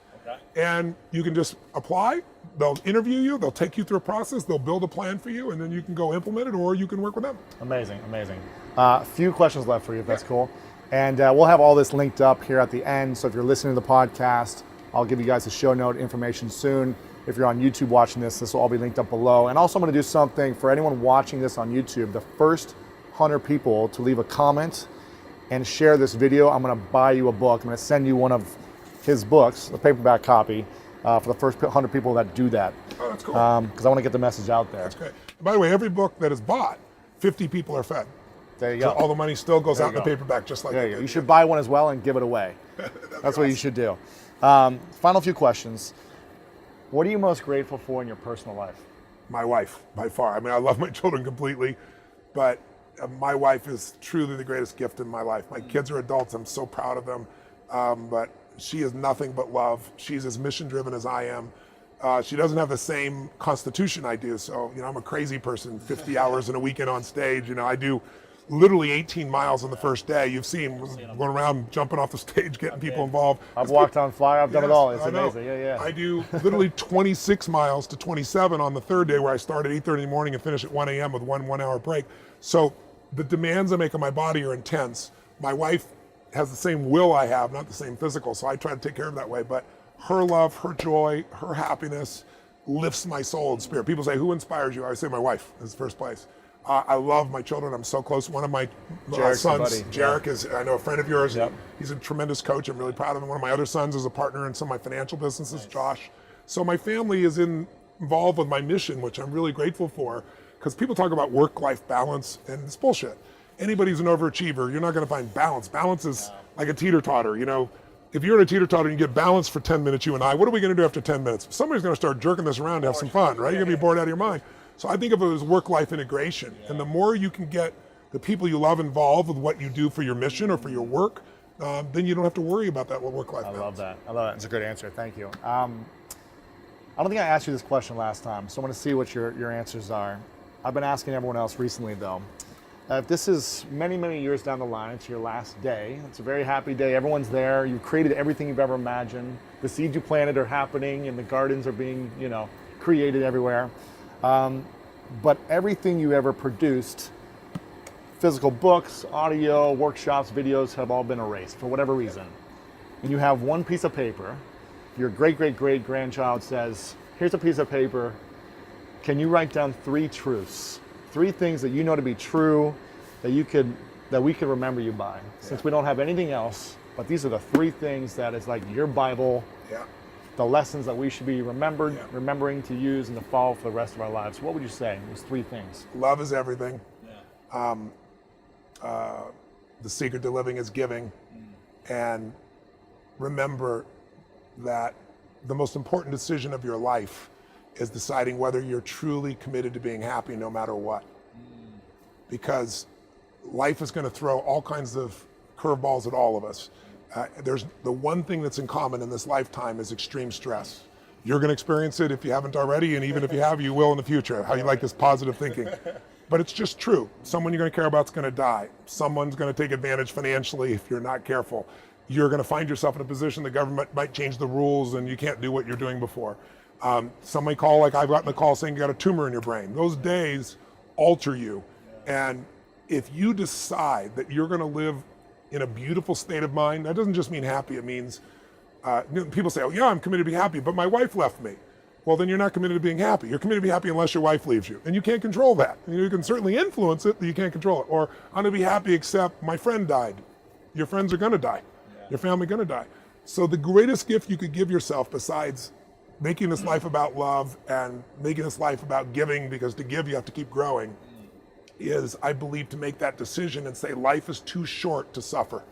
and you can just apply. They'll interview you, they'll take you through a process, they'll build a plan for you, and then you can go implement it, or you can work with them. Amazing, amazing. A few questions left for you, if that's cool. And we'll have all this linked up here at the end, so if you're listening to the podcast, I'll give you guys the show note information soon. If you're on YouTube watching this will all be linked up below. And also I'm going to do something for anyone watching this on YouTube. The first 100 people to leave a comment and share this video, I'm going to buy you a book. I'm going to send you one of his books, a paperback copy, for the first 100 people that do that. Oh, that's cool. Because I want to get the message out there. That's great. And by the way, every book that is bought, 50 people are fed. There you So go. all the money still goes out in the paperback just like There that. you go. You should buy one as well and give it away. That's what you should do. Final few questions. What are you most grateful for in your personal life? My wife, by far. I mean, I love my children completely, but my wife is truly the greatest gift in my life. My kids are adults. I'm so proud of them, but she is nothing but love. She's as mission-driven as I am. She doesn't have the same constitution I do, so I'm a crazy person. 50 hours in a weekend on stage. I do literally 18 miles on the first day. You've seen going around, jumping off the stage, getting people involved. I've walked on fire. I've done it all. It's amazing. Yeah. I do literally 26 miles to 27 on the third day, where I start at 8:30 in the morning and finish at 1 a.m. with one hour break. So the demands I make on my body are intense. My wife has the same will I have, not the same physical, so I try to take care of that way. But her love, her joy, her happiness lifts my soul and spirit. People say, who inspires you? I say my wife is first place. I love my children. I'm so close. One of my sons, Jarek, is, I know, a friend of yours. Yep. He's a tremendous coach. I'm really proud of him. One of my other sons is a partner in some of my financial businesses, Josh. So my family is involved with my mission, which I'm really grateful for, because people talk about work-life balance, and it's bullshit. Anybody who's an overachiever, you're not going to find balance. Balance is like a teeter-totter. If you're in a teeter-totter and you get balance for 10 minutes, you and I, what are we going to do after 10 minutes? Somebody's going to start jerking this around to have some fun, right? You're going to be bored out of your mind. So I think of it as work-life integration. And the more you can get the people you love involved with what you do for your mission or for your work, then you don't have to worry about that work-life balance. I love that. It's a good answer. Thank you. I don't think I asked you this question last time, so I want to see what your answers are. I've been asking everyone else recently, though. If this is many, many years down the line, it's your last day. It's a very happy day. Everyone's there. You've created everything you've ever imagined. The seeds you planted are happening, and the gardens are being, created everywhere. But everything you ever produced, physical books, audio, workshops, videos, have all been erased for whatever reason. And you have one piece of paper. Your great-great-great-grandchild says, here's a piece of paper. can you write down 3 truths, 3 things that you know to be true that we could remember you by? Since we don't have anything else, but these are the 3 things that is like your Bible, the lessons that we should be remembering to use and to follow for the rest of our lives. What would you say? Those 3 things. Love is everything. The secret to living is giving. And remember that the most important decision of your life is deciding whether you're truly committed to being happy no matter what. Because life is going to throw all kinds of curveballs at all of us. There's the one thing that's in common in this lifetime is extreme stress. You're going to experience it if you haven't already, and even if you have, you will in the future. How you like this positive thinking. But it's just true. Someone you're going to care about is going to die. Someone's going to take advantage financially if you're not careful. You're going to find yourself in a position the government might change the rules and you can't do what you're doing before. Somebody call, like I've gotten a call saying you got a tumor in your brain. Those days alter you. And if you decide that you're going to live in a beautiful state of mind, that doesn't just mean happy. It means, people say, oh yeah, I'm committed to be happy, but my wife left me. Well, then you're not committed to being happy. You're committed to be happy unless your wife leaves you. And you can't control that. You can certainly influence it, but you can't control it. Or I'm gonna be happy except my friend died. Your friends are gonna die. Your family gonna die. So the greatest gift you could give yourself, besides making this life about love and making this life about giving, because to give you have to keep growing, is, I believe, to make that decision and say life is too short to suffer.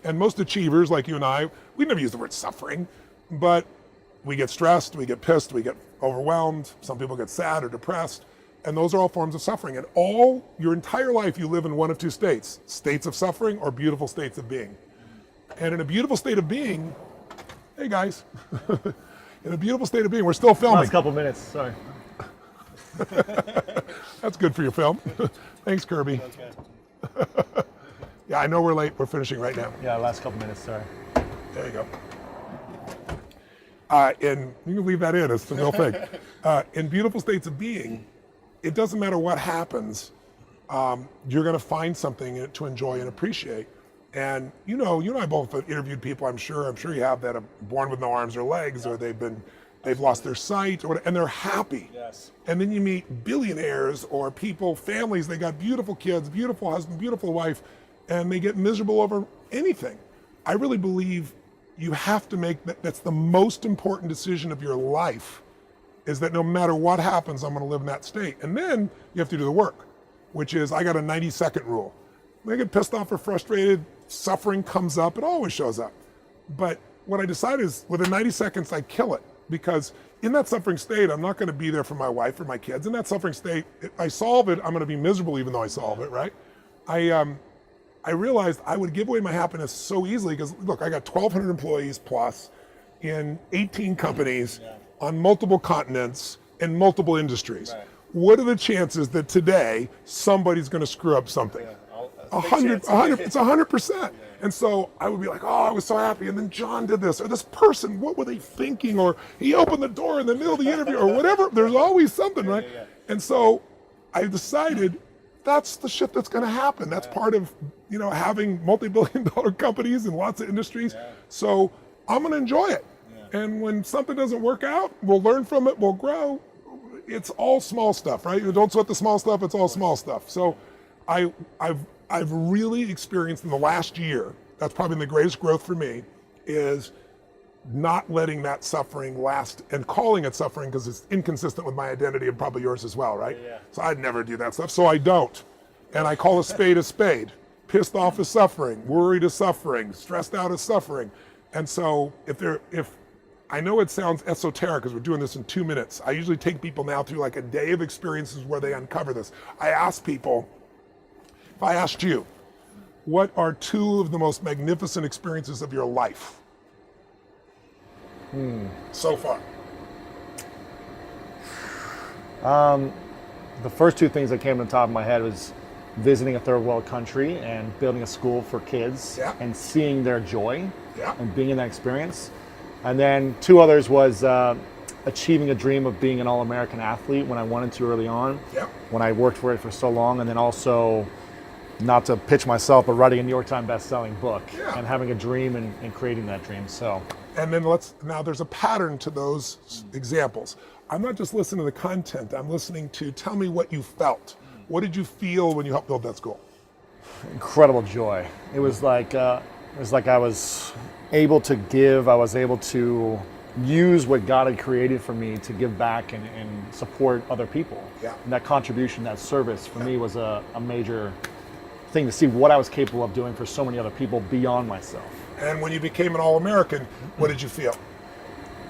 And most achievers like you and I, we never use the word suffering, but we get stressed, we get pissed, we get overwhelmed, some people get sad or depressed, and those are all forms of suffering. And your entire life you live in one of 2 states, states of suffering or beautiful states of being. And in a beautiful state of being, hey guys, in a beautiful state of being, we're still filming. Last couple minutes, sorry. That's good for your film. Thanks, Kirby. Yeah, I know we're late, we're finishing right now. Yeah, last couple minutes, sorry. There you go. And you can leave that in, it's the real thing. In beautiful states of being, it doesn't matter what happens, you're gonna find something to enjoy and appreciate. And you and I both have interviewed people, I'm sure you have, that are born with no arms or legs, or they've lost their sight, or whatever, and they're happy. Yes. And then you meet billionaires or people, families, they got beautiful kids, beautiful husband, beautiful wife, and they get miserable over anything. I really believe you have to make that's the most important decision of your life, is that no matter what happens, I'm gonna live in that state. And then you have to do the work, which is, I got a 90-second rule. When I get pissed off or frustrated, suffering comes up, it always shows up. But what I decided is, within 90 seconds, I kill it. Because in that suffering state, I'm not gonna be there for my wife or my kids. In that suffering state, if I solve it, I'm gonna be miserable even though I solve it, right? I realized I would give away my happiness so easily, because look, I got 1,200 employees plus in 18 companies on multiple continents in multiple industries. Right. What are the chances that today somebody's gonna screw up something? 100, it's 100%. And so I would be like, oh, I was so happy, and then John did this, or this person, what were they thinking? Or he opened the door in the middle of the interview, or whatever. There's always something, right? And so I decided that's the shit that's gonna happen. That's part of having multi-billion-dollar companies in lots of industries. So I'm gonna enjoy it. And when something doesn't work out, we'll learn from it, we'll grow. It's all small stuff, right? You don't sweat the small stuff, it's all small stuff. So I've really experienced in the last year, that's probably been the greatest growth for me, is not letting that suffering last and calling it suffering, because it's inconsistent with my identity and probably yours as well, right? So I'd never do that stuff, so I don't. And I call a spade a spade. Pissed off is suffering, worried is suffering, stressed out is suffering. And so if I know it sounds esoteric because we're doing this in 2 minutes, I usually take people now through like a day of experiences where they uncover this. I ask people, if I asked you, what are 2 of the most magnificent experiences of your life? So far. The first 2 things that came to the top of my head was visiting a third world country and building a school for kids and seeing their joy and being in that experience. And then 2 others was achieving a dream of being an all-American athlete when I wanted to early on, when I worked for it for so long, and then also, not to pitch myself, but writing a New York Times best-selling book and having a dream and creating that dream. So And then now there's a pattern to those examples. I'm not just listening to the content, I'm listening to tell me what you felt. What did you feel when you helped build that school? Incredible joy. It was like I was able to give, I was able to use what God had created for me to give back and support other people. Yeah. And that contribution, that service for me was a major thing to see what I was capable of doing for so many other people beyond myself. And when you became an All-American, what did you feel?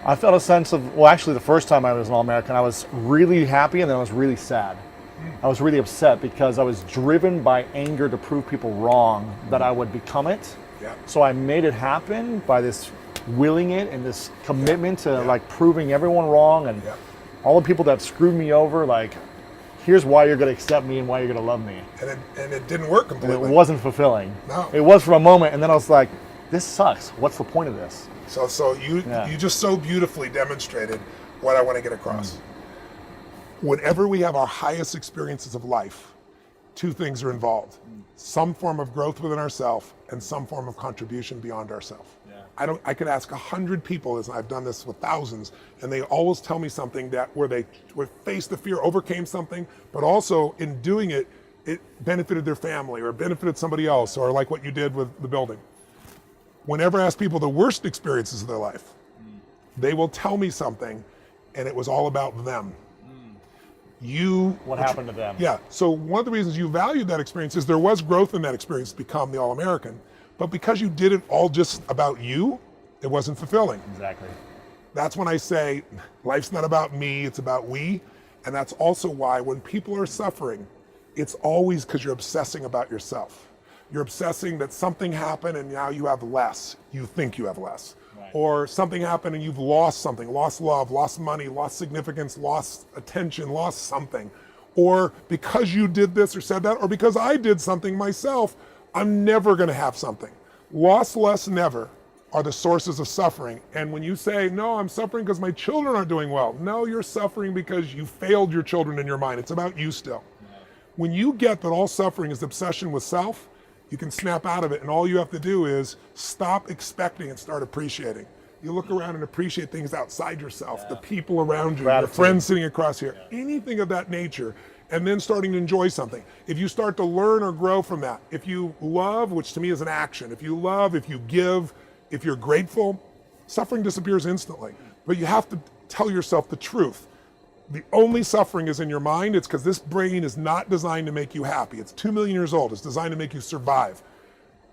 I felt a sense of, well, actually the first time I was an All-American, I was really happy and then I was really sad. I was really upset because I was driven by anger to prove people wrong that I would become it. Yeah. So I made it happen by this willing it and this commitment to like proving everyone wrong and all the people that screwed me over, like, here's why you're going to accept me and why you're going to love me. And it didn't work completely. And it wasn't fulfilling. No. It was for a moment, and then I was like, this sucks. What's the point of this? So you just so beautifully demonstrated what I want to get across. Whenever we have our highest experiences of life, two things are involved. Some form of growth within ourselves and some form of contribution beyond ourselves. I could ask 100 people, as I've done this with thousands, and they always tell me something where they faced the fear, overcame something, but also in doing it, it benefited their family or benefited somebody else, or like what you did with the building. Whenever I ask people the worst experiences of their life, they will tell me something, and it was all about them. What happened to them? Yeah, so one of the reasons you valued that experience is there was growth in that experience to become the All-American, but because you did it all just about you, it wasn't fulfilling. Exactly. That's when I say, life's not about me, it's about we, and that's also why when people are suffering, it's always because you're obsessing about yourself. You're obsessing that something happened and now you have less. You think you have less. Right. Or something happened and you've lost something, lost love, lost money, lost significance, lost attention, lost something. Or because you did this or said that, or because I did something myself, I'm never gonna have something. Lost, less, never are the sources of suffering. And when you say, no, I'm suffering because my children aren't doing well. No, you're suffering because you failed your children in your mind. It's about you still. Yeah. When you get that all suffering is obsession with self, you can snap out of it, and all you have to do is stop expecting and start appreciating. You look around and appreciate things outside yourself, the people around you, your friends sitting across here, anything of that nature, and then starting to enjoy something. If you start to learn or grow from that, if you love, which to me is an action, if you love, if you give, if you're grateful, suffering disappears instantly. But you have to tell yourself the truth. The only suffering is in your mind. It's because this brain is not designed to make you happy. It's 2 million years old. It's designed to make you survive.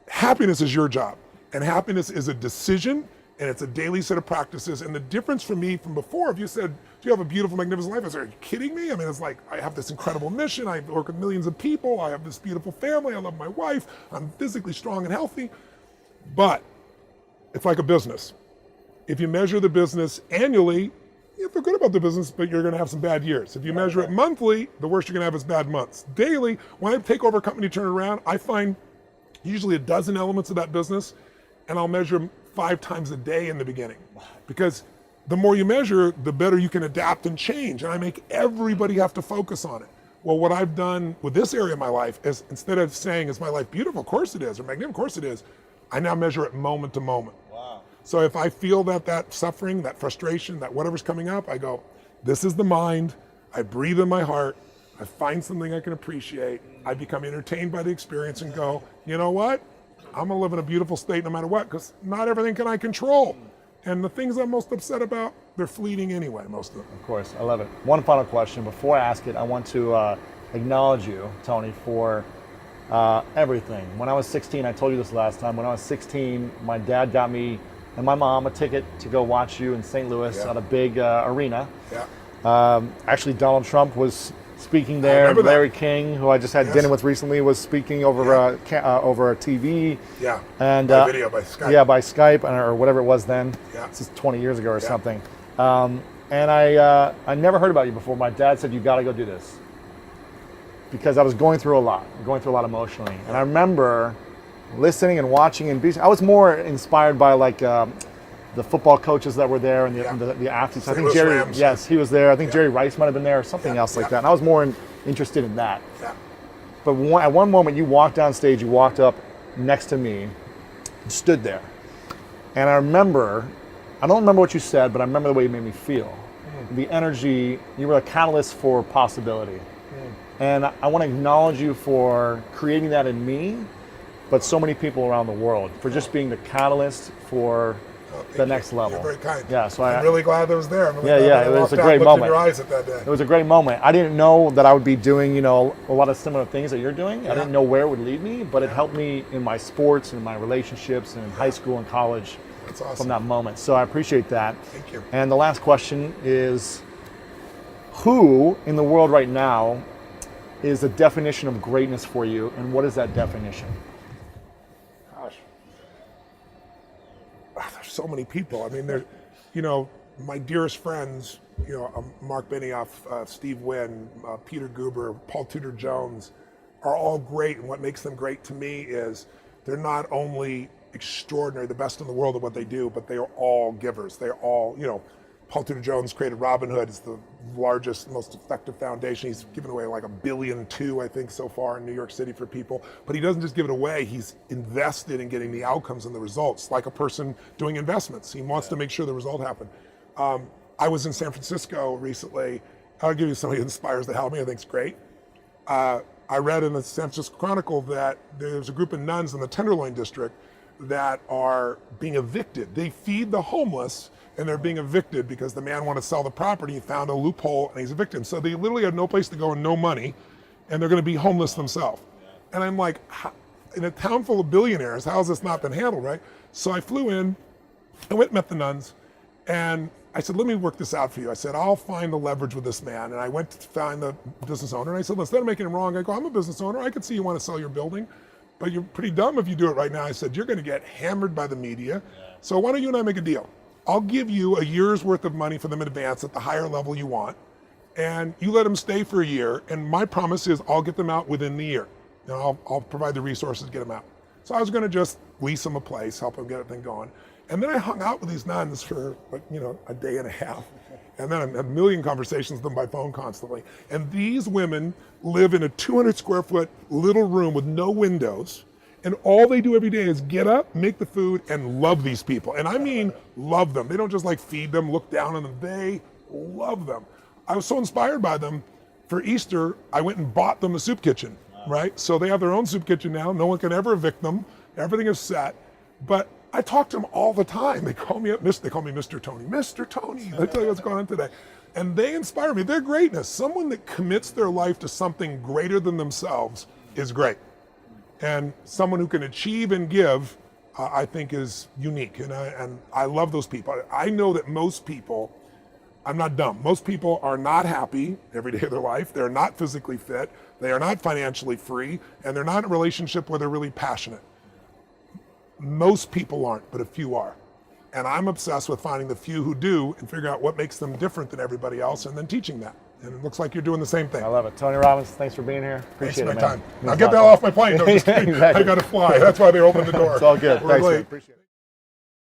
Happiness is your job. And happiness is a decision, and it's a daily set of practices. And the difference for me from before, if you said, do you have a beautiful, magnificent life? I said, are you kidding me? I mean, it's like, I have this incredible mission. I work with millions of people. I have this beautiful family. I love my wife. I'm physically strong and healthy. But it's like a business. If you measure the business annually, you feel good about the business, but you're gonna have some bad years. If you measure it monthly, the worst you're gonna have is bad months. Daily, when I take over a company, turn it around, I find usually a dozen elements of that business, and I'll measure them 5 times a day in the beginning. Because the more you measure, the better you can adapt and change, and I make everybody have to focus on it. Well, what I've done with this area of my life is, instead of saying, is my life beautiful? Of course it is, or magnificent? Of course it is. I now measure it moment to moment. Wow. So if I feel that suffering, that frustration, that whatever's coming up, I go, this is the mind. I breathe in my heart. I find something I can appreciate. I become entertained by the experience and go, you know what? I'm gonna live in a beautiful state no matter what, because not everything can I control. And the things I'm most upset about, they're fleeting anyway, most of them. Of course, I love it. One final question. Before I ask it, I want to acknowledge you, Tony, for everything. When I was 16, I told you this last time, when I was 16, my dad got me and my mom a ticket to go watch you in St. Louis at a big arena. Yeah. Actually, Donald Trump was speaking there. Larry King, who I just had dinner with recently, was speaking over over a TV. Yeah. And by video, by Skype. Yeah, by Skype or whatever it was then. Yeah. This is 20 years ago or something. And I never heard about you before. My dad said, you got to go do this, because I was going through a lot emotionally. And I remember listening and watching and I was more inspired by like the football coaches that were there and the athletes. I think Jerry, Rams, he was there. I think Jerry Rice might have been there or something else like that. And I was more interested in that. Yeah. But at one moment you walked down stage, you walked up next to me, and stood there. And I remember I don't remember what you said, but I remember the way you made me feel. The energy, you were a catalyst for possibility. And I want to acknowledge you for creating that in me, but so many people around the world, for just being the catalyst for the next level. You're very kind. Yeah, so I'm really glad I was there. I'm really yeah, glad yeah, that I it was a walked out great and looked in moment. your eyes at that day. It was a great moment. I didn't know that I would be doing, a lot of similar things that you're doing. I didn't know where it would lead me, but it helped me in my sports and my relationships and in high school and college. That's awesome. From that moment. So I appreciate that. Thank you. And the last question is, who in the world right now is the definition of greatness for you, and what is that definition? Gosh. There's so many people. I mean, my dearest friends, Mark Benioff, Steve Wynn, Peter Guber, Paul Tudor Jones, are all great. And what makes them great to me is they're not only extraordinary, the best in the world at what they do, but they are all givers. They're all, Paul Tudor Jones created Robin Hood. It's the largest, most effective foundation. He's given away like $1.2 billion, I think, so far in New York City for people. But he doesn't just give it away. He's invested in getting the outcomes and the results, like a person doing investments. He wants to make sure the result happen. I was in San Francisco recently. I'll give you somebody who inspires the hell out of me. I think it's great. I read in the San Francisco Chronicle that there's a group of nuns in the Tenderloin district that are being evicted. They feed the homeless, and they're being evicted because the man wanted to sell the property. He found a loophole and he's evicted. So they literally have no place to go and no money, and they're going to be homeless themselves. And I'm like, in a town full of billionaires, how has this not been handled, right? So I flew in, I went and met the nuns, and I said, let me work this out for you. I said, I'll find the leverage with this man. And I went to find the business owner, and I said, instead of making him wrong, I go, I'm a business owner. I could see you want to sell your building, but you're pretty dumb if you do it right now. I said, you're going to get hammered by the media. So why don't you and I make a deal? I'll give you a year's worth of money for them in advance at the higher level you want, and you let them stay for a year, and my promise is I'll get them out within the year. And I'll provide the resources to get them out. So I was going to just lease them a place, help them get everything going. And then I hung out with these nuns for a day and a half. And then I had a million conversations with them by phone constantly. And these women live in a 200 square foot little room with no windows. And all they do every day is get up, make the food, and love these people. And I mean love them. They don't just feed them, look down on them. They love them. I was so inspired by them. For Easter, I went and bought them a soup kitchen, right? So they have their own soup kitchen now. No one can ever evict them. Everything is set. But I talk to them all the time. They call me They call me Mr. Tony. Mr. Tony. They tell you what's going on today. And they inspire me. Their greatness. Someone that commits their life to something greater than themselves is great. And someone who can achieve and give, I think, is unique. And I love those people. I know that most people, I'm not dumb, most people are not happy every day of their life. They're not physically fit. They are not financially free. And they're not in a relationship where they're really passionate. Most people aren't, but a few are. And I'm obsessed with finding the few who do and figure out what makes them different than everybody else and then teaching that. And it looks like you're doing the same thing. I love it. Tony Robbins, thanks for being here. Appreciate it, man. Now get that off my plane. No, just kidding. Exactly. I got to fly. That's why they opened the door. It's all good. We're Thanks, man. late. Appreciate it.